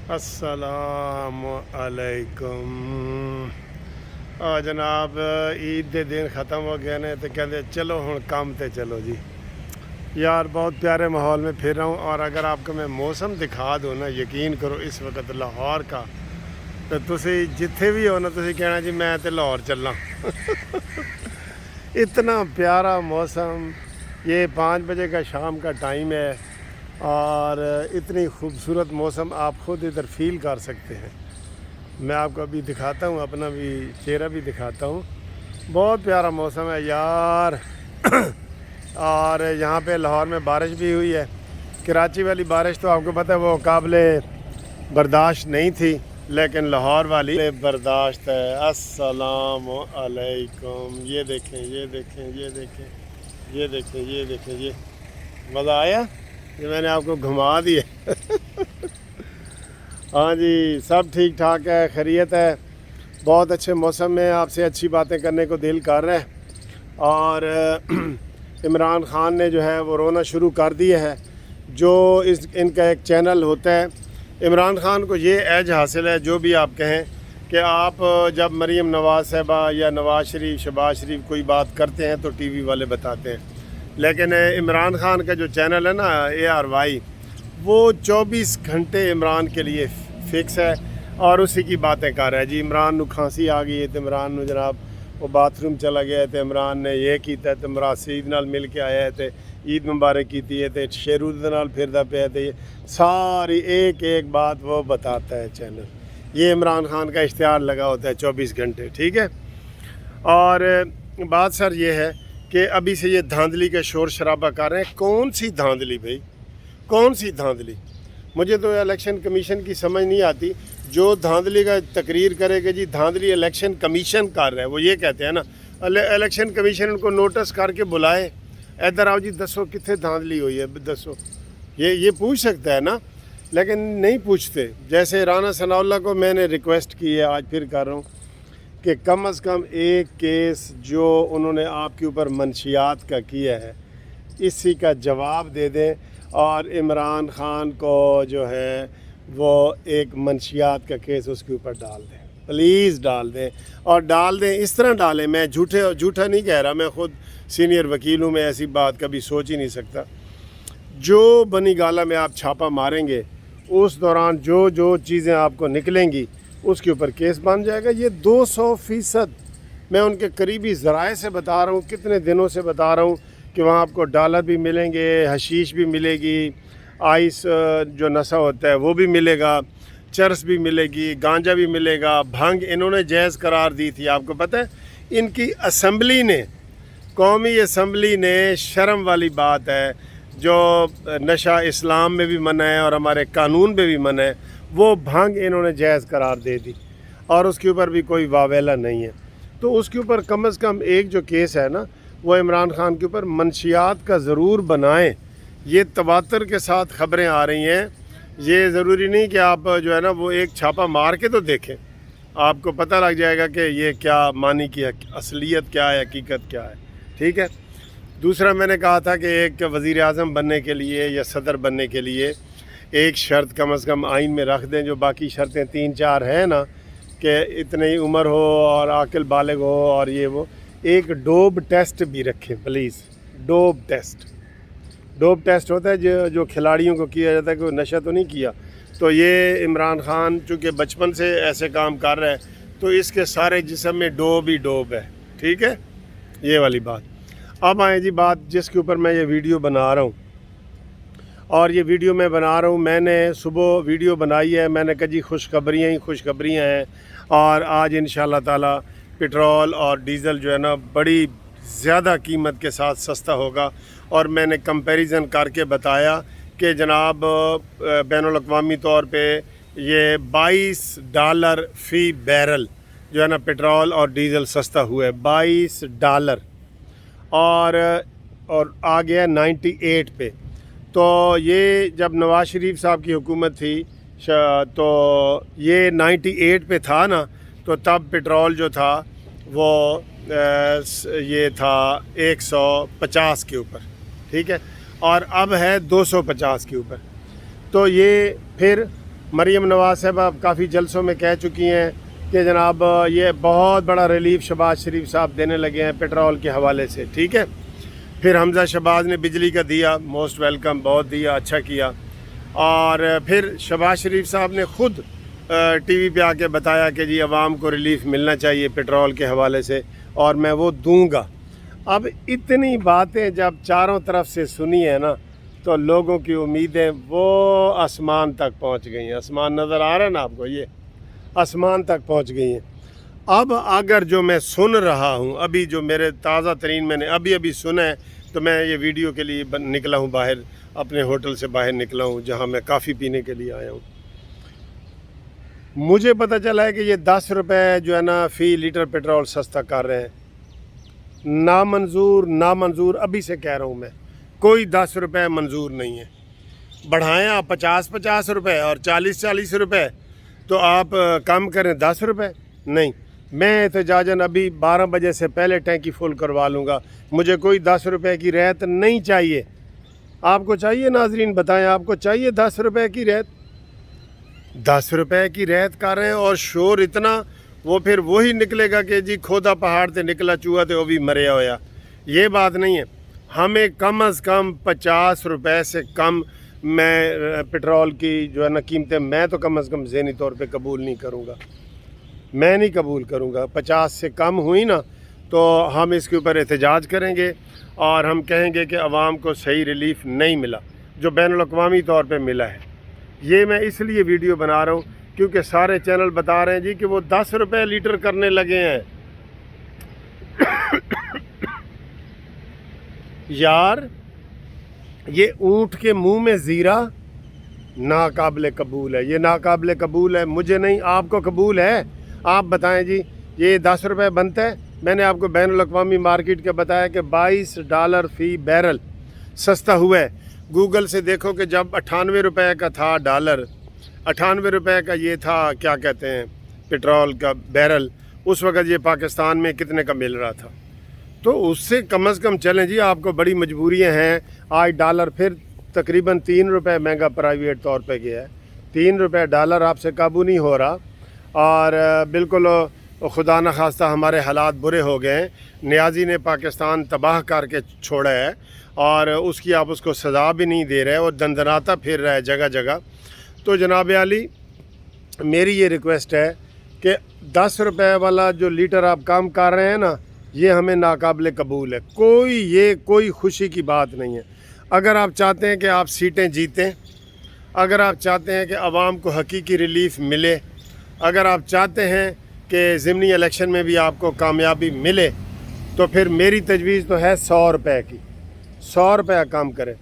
अस्सलाम अलैकुम। जनाब ईद के दिन ख़त्म हो गए ने तो कहते चलो हुण काम ते चलो जी। यार बहुत प्यारे माहौल में फिर रहा हूँ, और अगर आपको मैं मौसम दिखा दूँ ना, यकीन करो इस वक्त लाहौर का, तो तुसी जिथे भी हो ना तुसी कहना जी मैं तो लाहौर चलना। इतना प्यारा मौसम, ये 5 बजे का शाम का टाइम है और इतनी खूबसूरत मौसम आप ख़ुद इधर फील कर सकते हैं। मैं आपको अभी दिखाता हूँ, अपना भी चेहरा भी दिखाता हूँ। बहुत प्यारा मौसम है यार। और यहाँ पे लाहौर में बारिश भी हुई है। कराची वाली बारिश तो आपको पता है वो काबिले बर्दाश्त नहीं थी, लेकिन लाहौर वाली बर्दाश्त है। अस्सलाम अलैकुम। ये देखें, ये देखें, ये देखें, ये देखें, ये देखें, ये मज़ा आया, ये मैंने आपको घुमा दिए। हाँ जी, सब ठीक ठाक है, खैरियत है। बहुत अच्छे मौसम में आपसे अच्छी बातें करने को दिल कर रहा है। और इमरान खान ने जो है वो रोना शुरू कर दिया है। जो इनका एक चैनल होता है, इमरान खान को ये एज हासिल है, जो भी आप कहें, कि आप जब मरीम नवाज़ साहबा या नवाज़ शरीफ, शहबाज शरीफ कोई बात करते हैं तो टीवी वाले बताते हैं। लेकिन इमरान खान का जो चैनल है ना, ARY, वो 24 घंटे इमरान के लिए फ़िक्स है और उसी की बातें कर रहा है जी। इमरान को खांसी आ गई है तो इमरान ने जनाब वो बाथरूम चला गया है तो इमरान ने ये किया तो इमरान सईद नाल मिल के आया है तो ईद मुबारक की है तो शेरू दे नाल फिरदा पे तो ये सारी एक एक बात वो बताता है चैनल। ये इमरान खान का इश्तिहार लगा होता है 24 घंटे, ठीक है। और बात सर ये है कि अभी से ये धांधली का शोर शराबा कर रहे हैं। कौन सी धांधली भाई, कौन सी धांधली? मुझे तो इलेक्शन कमीशन की समझ नहीं आती। जो धांधली का तकरीर करेगा जी, धांधली इलेक्शन कमीशन कर रहा है, वो ये कहते हैं ना, इलेक्शन कमीशन उनको नोटिस करके बुलाए, इधर आओ जी, दसो कितने धांधली हुई है, दसो। ये पूछ सकता है ना, लेकिन नहीं पूछते। जैसे राना सनाउल्लाह को मैंने रिक्वेस्ट की है, आज फिर कर रहा हूँ, कि कम से कम एक केस जो उन्होंने आपके ऊपर मंशियात का किया है, इसी का जवाब दे दें और इमरान खान को जो है वो एक मंशियात का केस उसके ऊपर डाल दें, प्लीज़ डाल दें। और डाल दें, इस तरह डालें, मैं झूठा नहीं कह रहा, मैं ख़ुद सीनियर वकील हूँ, मैं ऐसी बात कभी सोच ही नहीं सकता। जो बनी गाला में आप छापा मारेंगे, उस दौरान जो जो चीज़ें आपको निकलेंगी उसके ऊपर केस बन जाएगा। ये 200% मैं उनके करीबी ज़राए से बता रहा हूँ, कितने दिनों से बता रहा हूँ कि वहाँ आपको डॉलर भी मिलेंगे, हशीश भी मिलेगी, आइस जो नशा होता है वो भी मिलेगा, चरस भी मिलेगी, गांजा भी मिलेगा, भंग इन्होंने जायज़ करार दी थी। आपको पता है इनकी असम्बली ने, कौमी असम्बली ने, शर्म वाली बात है, जो नशा इस्लाम में भी मना है और हमारे कानून में भी मना है, वो भंग इन्होंने जायज़ करार दे दी और उसके ऊपर भी कोई वावेला नहीं है। तो उसके ऊपर कम से कम एक जो केस है ना, वो इमरान खान के ऊपर मंशियात का ज़रूर बनाएं। ये तवातर के साथ ख़बरें आ रही हैं। ये ज़रूरी नहीं कि आप जो है ना वो एक छापा मार के तो देखें, आपको पता लग जाएगा कि ये क्या मानी की असलियत क्या है, हकीकत क्या है, ठीक है। दूसरा मैंने कहा था कि एक वज़ीर आज़म बनने के लिए या सदर बनने के लिए एक शर्त कम से कम आइन में रख दें, जो बाकी शर्तें 3-4 हैं ना, कि इतनी उम्र हो और आकिल बालिग हो और ये वो, एक डोप टेस्ट भी रखें प्लीज़। डोप टेस्ट होता है जो खिलाड़ियों को किया जाता है कि वो नशा तो नहीं किया। तो ये इमरान खान चूँकि बचपन से ऐसे काम कर रहा है तो इसके सारे जिस्म में डोप ही डोप है, ठीक है, ये वाली बात। अब आए जी बात जिसके ऊपर मैं ये वीडियो बना रहा हूँ, और ये वीडियो मैं बना रहा हूँ, मैंने सुबह वीडियो बनाई है, मैंने कहा जी खुशखबरियाँ ही खुशखबरियाँ हैं। और आज इंशाल्लाह ताला पेट्रोल और डीज़ल जो है ना बड़ी ज़्यादा कीमत के साथ सस्ता होगा। और मैंने कंपैरिजन करके बताया कि जनाब बैनुल-अक़वामी तौर पे ये $22 फ़ी बैरल जो है ना पेट्रोल और डीज़ल सस्ता हुआ है, $22 और आ गया 98 पे। तो ये जब नवाज़ शरीफ साहब की हुकूमत थी तो ये 98 पे था ना, तो तब पेट्रोल जो था वो ये था 150 के ऊपर, ठीक है, और अब है 250 के ऊपर। तो ये फिर मरीम नवाज साहब आप काफ़ी जलसों में कह चुकी हैं कि जनाब ये बहुत बड़ा रिलीफ शहबाज शरीफ साहब देने लगे हैं पेट्रोल के हवाले से, ठीक है। फिर हमज़ा शहबाज ने बिजली का दिया, मोस्ट वेलकम, बहुत दिया, अच्छा किया। और फिर शहबाज शरीफ साहब ने ख़ुद टीवी पे आके बताया कि जी अवाम को रिलीफ मिलना चाहिए पेट्रोल के हवाले से और मैं वो दूंगा। अब इतनी बातें जब चारों तरफ से सुनी है ना, तो लोगों की उम्मीदें वो आसमान तक पहुंच गई हैं। आसमान नज़र आ रहा है ना आपको, ये आसमान तक पहुंच गई हैं। अब अगर जो मैं सुन रहा हूं, अभी जो मेरे ताज़ा तरीन मैंने अभी सुना है, तो मैं ये वीडियो के लिए निकला हूं बाहर, अपने होटल से बाहर निकला हूं जहां मैं काफ़ी पीने के लिए आया हूं। मुझे पता चला है कि ये 10 रुपये जो है ना फ़ी लीटर पेट्रोल सस्ता कर रहे हैं। नामंजूर अभी से कह रहा हूँ मैं, कोई 10 रुपये मंजूर नहीं है। बढ़ाएं आप 50 रुपये और 40 रुपये, तो आप कम करें 10 रुपये नहीं। मैं एहतजाजन अभी 12 बजे से पहले टैंकी फुल करवा लूँगा। मुझे कोई 10 रुपये की रियायत नहीं चाहिए। आपको चाहिए नाजरीन, बताएं, आपको चाहिए 10 रुपये की रियायत? 10 रुपये की रियायत कर रहे हैं और शोर इतना, वो फिर वही निकलेगा कि जी खोदा पहाड़ से निकला चूहा तो वो भी मरिया होया। ये बात नहीं है। हमें कम अज़ कम 50 रुपये से कम मैं पेट्रोल की जो है ना कीमतें, मैं तो कम अज़ कम ज़हनी तौर पे कबूल नहीं करूँगा। मैं नहीं कबूल करूँगा। 50 से कम हुई ना तो हम इसके ऊपर एहतजाज करेंगे और हम कहेंगे कि अवाम को सही रिलीफ नहीं मिला जो बैनुल-अक़वामी तौर पे मिला है। ये मैं इसलिए वीडियो बना रहा हूँ क्योंकि सारे चैनल बता रहे हैं जी कि वो 10 रुपये लीटर करने लगे हैं। यार ये ऊँट के मुंह में ज़ीरा नाकाबिले कबूल है, ये नाकाबिले कबूल है। मुझे नहीं, आपको कबूल है? आप बताएं जी, ये 10 रुपये बनता है? मैंने आपको बैनुल-अक़वामी मार्केट के बताया कि $22 फ़ी बैरल सस्ता हुआ है। गूगल से देखो कि जब 98 रुपये का था डॉलर, 98 रुपये का ये था, क्या कहते हैं, पेट्रोल का बैरल, उस वक़्त ये पाकिस्तान में कितने का मिल रहा था? तो उससे कम अज़ कम चलें जी। आपको बड़ी मजबूरियां हैं। आज डॉलर फिर तकरीबन 3 रुपये महंगा प्राइवेट तौर पे गया है। 3 रुपये डॉलर आपसे काबू नहीं हो रहा और बिल्कुल खुदा न खास्ता हमारे हालात बुरे हो गए हैं। नियाज़ी ने पाकिस्तान तबाह करके छोड़ा है और उसकी आप उसको सज़ा भी नहीं दे रहे और दंदनाता फिर रहा है जगह जगह। तो जनाब आली, मेरी ये रिक्वेस्ट है कि 10 रुपये वाला जो लीटर आप कम कर रहे हैं ना, ये हमें नाकाबिले कबूल है। कोई खुशी की बात नहीं है। अगर आप चाहते हैं कि आप सीटें जीतें, अगर आप चाहते हैं कि आवाम को हकीकी रिलीफ मिले, अगर आप चाहते हैं कि ज़िमनी इलेक्शन में भी आपको कामयाबी मिले, तो फिर मेरी तजवीज़ तो है 100 रुपये की, 100 रुपया कम करें।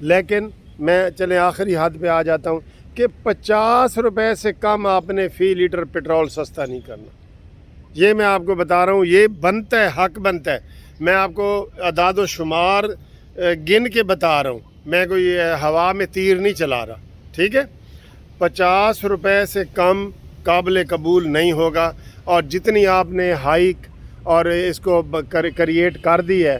लेकिन मैं चले आखिरी हद पे आ जाता हूँ कि 50 रुपये से कम आपने फ़ी लीटर पेट्रोल सस्ता नहीं करना। ये मैं आपको बता रहा हूँ, ये बनता है, हक बनता है। मैं आपको अदाद व शुमार गिन के बता रहा हूँ, मैं कोई हवा में तीर नहीं चला रहा, ठीक है। 50 रुपये से कम काबिल कबूल नहीं होगा। और जितनी आपने हाइक और इसको क्रिएट कर दी है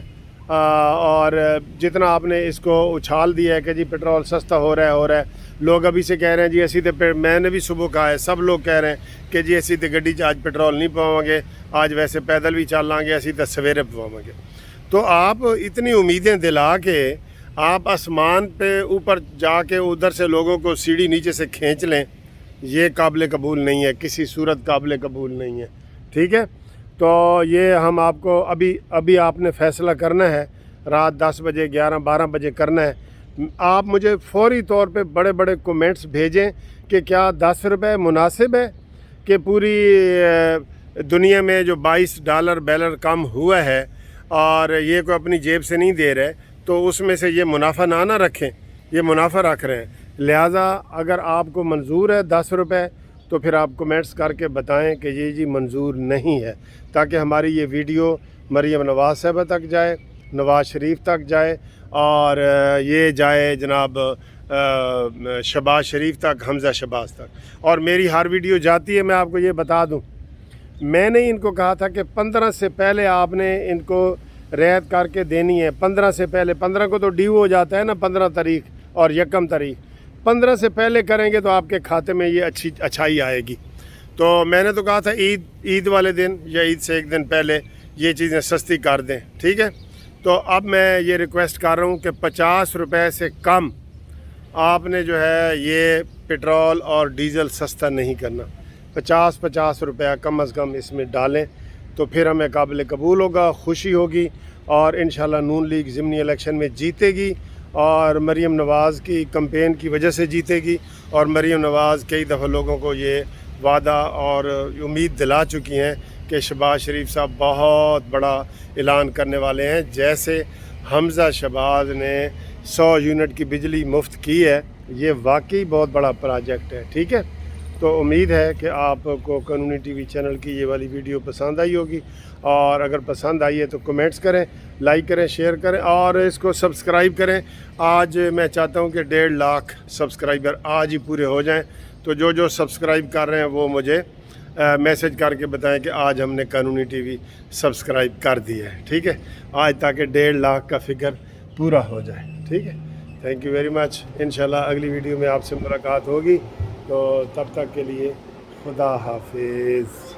और जितना आपने इसको उछाल दिया है कि जी पेट्रोल सस्ता हो रहा है, लोग अभी से कह रहे हैं जी ऐसी तो, मैंने भी सुबह कहा है, सब लोग कह रहे हैं कि जी ऐसी तो गड्डी च आज पेट्रोल नहीं पवाएंगे, आज वैसे पैदल भी चल लाँगे, ऐसी तो सवेरे पवाएंगे। तो आप इतनी उम्मीदें दिला के आप आसमान पे ऊपर जाके उधर से लोगों को सीढ़ी नीचे से खींच लें, ये काबिल कबूल नहीं है, किसी सूरत काबिल कबूल नहीं है, ठीक है। तो ये हम आपको अभी आपने फ़ैसला करना है, रात 10 बजे 11-12 बजे करना है। आप मुझे फौरी तौर पे बड़े बड़े कमेंट्स भेजें कि क्या 10 रुपये मुनासिब है कि पूरी दुनिया में जो $22 बैरल कम हुआ है और ये कोई अपनी जेब से नहीं दे रहे, तो उसमें से ये मुनाफा ना रखें, ये मुनाफा रख रहे हैं। लिहाजा अगर आपको मंजूर है 10 रुपये, तो फिर आप कमेंट्स करके बताएं कि ये जी मंजूर नहीं है, ताकि हमारी ये वीडियो मरीम नवाज साहब तक जाए, नवाज शरीफ तक जाए और ये जाए जनाब शहबाज शरीफ तक, हमज़ा शहबाज तक। और मेरी हर वीडियो जाती है, मैं आपको ये बता दूं, मैंने इनको कहा था कि 15 से पहले आपने इनको रियायत करके देनी है। 15 से पहले, 15 को तो ड्यू हो जाता है ना, 15 तारीख और 1 तारीख, 15 سے پہلے کریں گے تو آپ کے کھاتے میں یہ اچھائی آئے گی. تو میں نے تو کہا تھا عید والے دن یا عید سے ایک دن پہلے یہ چیزیں سستی کر دیں, ٹھیک ہے. تو اب میں یہ ریکویسٹ کر رہا ہوں کہ 50 روپے سے کم آپ نے جو ہے یہ پٹرول اور ڈیزل سستا نہیں کرنا. 50 روپیہ کم از کم اس میں ڈالیں تو پھر ہمیں قابل قبول ہوگا, خوشی ہوگی, اور انشاءاللہ نون لیگ ضمنی الیکشن میں جیتے گی, اور مریم نواز کی کمپین کی وجہ سے جیتے گی. اور مریم نواز کئی دفعہ لوگوں کو یہ وعدہ اور امید دلا چکی ہیں کہ شہباز شریف صاحب بہت بڑا اعلان کرنے والے ہیں. جیسے حمزہ شہباز نے 100 یونٹ کی بجلی مفت کی ہے, یہ واقعی بہت بڑا پروجیکٹ ہے, ٹھیک ہے. تو امید ہے کہ آپ کو قانونی ٹی وی چینل کی یہ والی ویڈیو پسند آئی ہوگی, اور اگر پسند آئی ہے تو کمنٹس کریں, لائک کریں, شیئر کریں, اور اس کو سبسکرائب کریں. آج میں چاہتا ہوں کہ 1.5 لاکھ سبسکرائبر آج ہی پورے ہو جائیں. تو جو سبسکرائب کر رہے ہیں وہ مجھے میسج کر کے بتائیں کہ آج ہم نے قانونی ٹی وی سبسکرائب کر دی ہے, ٹھیک ہے, آج تاکہ 1.5 لاکھ کا فگر پورا ہو جائے, ٹھیک ہے. Thank you very much. انشاءاللہ اگلی ویڈیو میں آپ سے ملاقات ہوگی, تو تب تک کے لیے خدا حافظ.